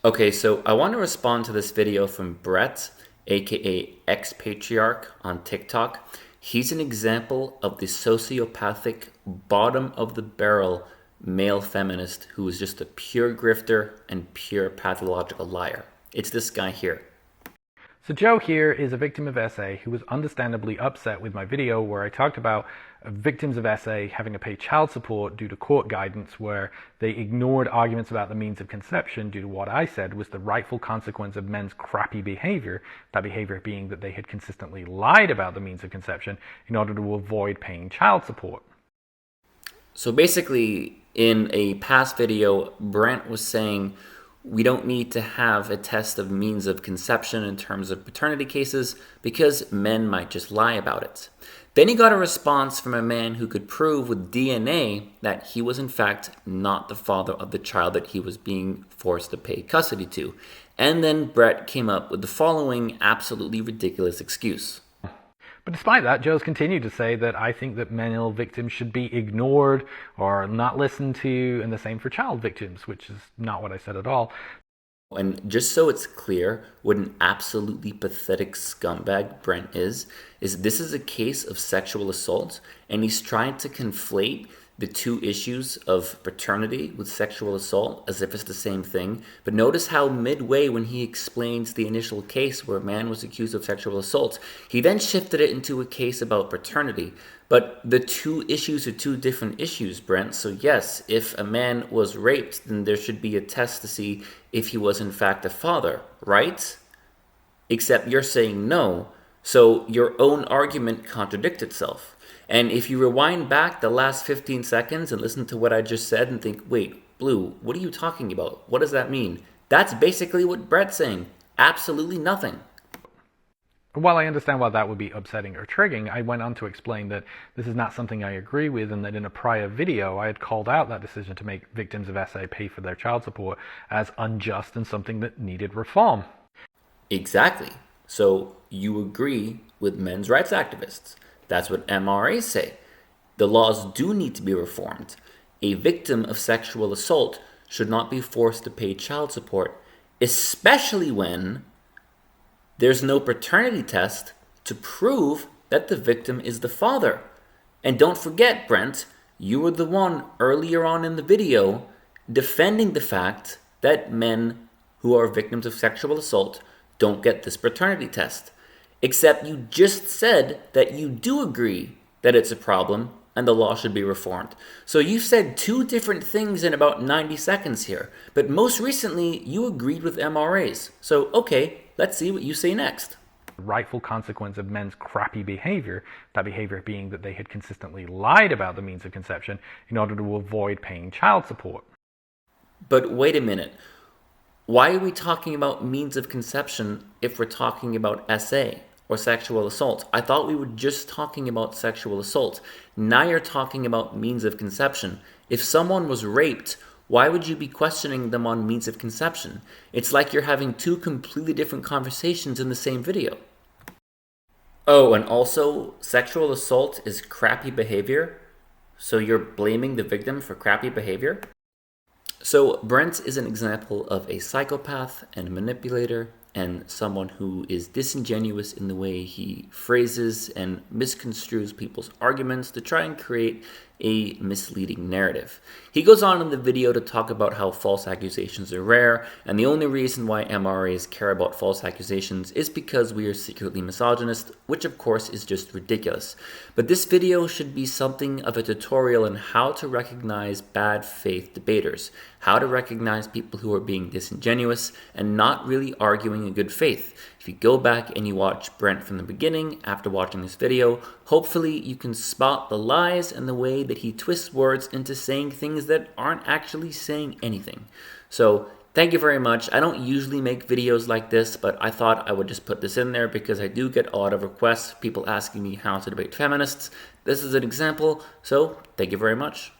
Okay, so I want to respond to this video from Brett, aka Expatriarch on TikTok. He's an example of the sociopathic, bottom of the barrel male feminist who is just a pure grifter and pure pathological liar. It's this guy here. So Joe here is a victim of SA who was understandably upset with my video where I talked about victims of SA having to pay child support due to court guidance where they ignored arguments about the means of conception due to what I said was the rightful consequence of men's crappy behavior, that behavior being that they had consistently lied about the means of conception in order to avoid paying child support. So basically, in a past video, Brent was saying we don't need to have a test of means of conception in terms of paternity cases because men might just lie about it. Then he got a response from a man who could prove with DNA that he was in fact not the father of the child that he was being forced to pay custody to. And then Brett came up with the following absolutely ridiculous excuse. But despite that, Joe's continued to say that I think that male victims should be ignored or not listened to, and the same for child victims, which is not what I said at all. And just so it's clear what an absolutely pathetic scumbag Brent is this is a case of sexual assault, and he's trying to conflate the two issues of paternity with sexual assault as if it's the same thing. But notice how midway when he explains the initial case where a man was accused of sexual assault, he then shifted it into a case about paternity. But the two issues are two different issues, Brent. So yes, if a man was raped, then there should be a test to see if he was in fact a father, right? Except you're saying no. So your own argument contradicts itself. And if you rewind back the last 15 seconds and listen to what I just said and think, wait, Blue, what are you talking about? What does that mean? That's basically what Brett's saying. Absolutely nothing. While I understand why that would be upsetting or triggering, I went on to explain that this is not something I agree with and that in a prior video I had called out that decision to make victims of SA pay for their child support as unjust and something that needed reform. Exactly. So you agree with men's rights activists. That's what MRAs say. The laws do need to be reformed. A victim of sexual assault should not be forced to pay child support, especially when there's no paternity test to prove that the victim is the father. And don't forget, Brent, you were the one earlier on in the video defending the fact that men who are victims of sexual assault don't get this paternity test. Except you just said that you do agree that it's a problem and the law should be reformed. So you've said two different things in about 90 seconds here. But most recently, you agreed with MRAs. So, okay, let's see what you say next. The rightful consequence of men's crappy behavior, that behavior being that they had consistently lied about the means of conception in order to avoid paying child support. But wait a minute. Why are we talking about means of conception if we're talking about SA? Or sexual assault? I thought we were just talking about sexual assault. Now you're talking about means of conception. If someone was raped, why would you be questioning them on means of conception? It's like you're having two completely different conversations in the same video. Oh, and also, sexual assault is crappy behavior? So you're blaming the victim for crappy behavior? So Brent is an example of a psychopath and manipulator and someone who is disingenuous in the way he phrases and misconstrues people's arguments to try and create a misleading narrative. He goes on in the video to talk about how false accusations are rare, and the only reason why MRAs care about false accusations is because we are secretly misogynist, which of course is just ridiculous. But this video should be something of a tutorial on how to recognize bad faith debaters, how to recognize people who are being disingenuous and not really arguing in good faith. If you go back and you watch Brent from the beginning after watching this video, hopefully you can spot the lies and the way that he twists words into saying things that aren't actually saying anything. So thank you very much. I don't usually make videos like this, but I thought I would just put this in there because I do get a lot of requests, people asking me how to debate feminists. This is an example, so thank you very much.